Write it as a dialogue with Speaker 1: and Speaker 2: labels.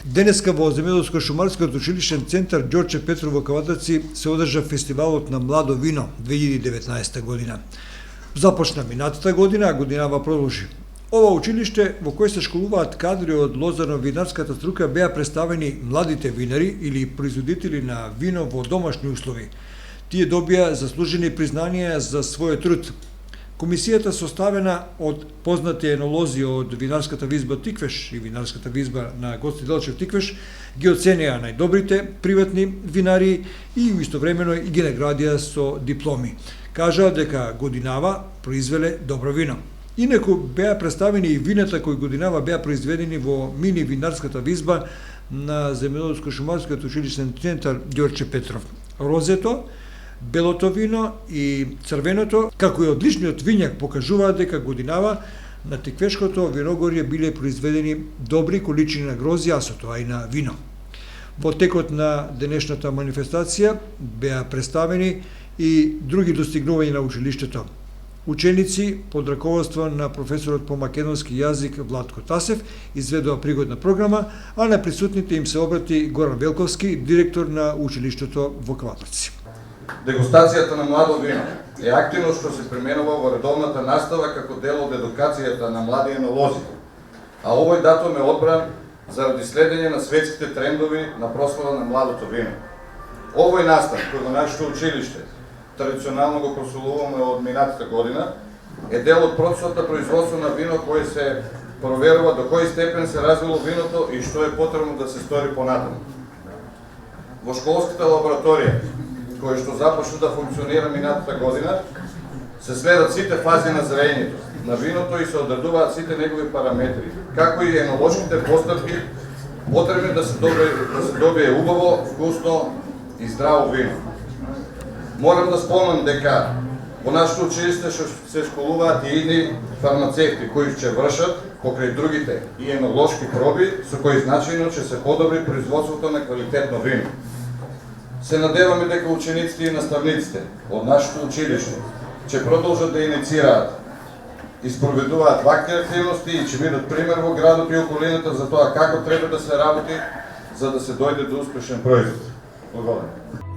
Speaker 1: Денеска во Земјоделско-шумарскиот училиштен центар Ѓорче Петров во Каватаци се одржа фестивалот на младо вино 2019 година. Започна минатата година, а годинава продолжи. Ова училиште во кој се школуваат кадри од лозарно-винарската струка беа представени младите винари или производители на вино во домашни услови. Тие добија заслужени признанија за својот труд. Комисијата составена од познати енолози од винарската визба Тиквеш и винарската визба на Гоци Делчев Тиквеш ги оценија најдобрите приватни винари и истовремено и ги наградија со дипломи. Кажаа дека годинава произвеле добро вино. Инаку беа представени и вината кои годинава беа произведени во мини винарската визба на Земјоделско-шумарскиот училиштен центар Ѓорче Петров. Розето, белото вино и црвеното, како и одличниот вињак, покажуваат дека годинава на Тиквешкото виногорје биле произведени добри количини на грозје, а со тоа и на вино. Во текот на денешната манифестација беа представени и други достигнувања на училиштето. Ученици под раководство на професорот по македонски јазик Владко Тасев изведува пригодна програма, а на присутните им се обрати Горан Велковски, директор на училиштето во Каватаци.
Speaker 2: Дегустацијата на младо вино е активност што се применува во редовната настава како дел од едукацијата на млади енолози, а овој датум е одбран заради следење на светските трендови на прослава на младото вино. Овој настан кој во нашето училиште традиционално го прославуваме од минатата година е дел од процесот на производство на вино кој се проверува до кој степен се развило виното и што е потребно да се стори понатаму. Во школската лабораторија кој што започна да функционира минатата година, се следат сите фази на зрењето на виното и се одредуваат сите негови параметри, како и енолошките постапки потребни да се добие убаво, вкусно и здраво вино. Морам да спомнам дека во нашето училиште се школуваат и едни фармацевти кои ќе вршат покрај другите и енолошки проби со кои значајно ќе се подобри производството на квалитетно вино. Се надеваме дека учениците и наставниците од нашето училиште ќе продолжат да инициираат и спроведуваат вакви активности и ќе бидат пример во градот и околината за тоа како треба да се работи за да се дојде до успешен производ. Благодарам.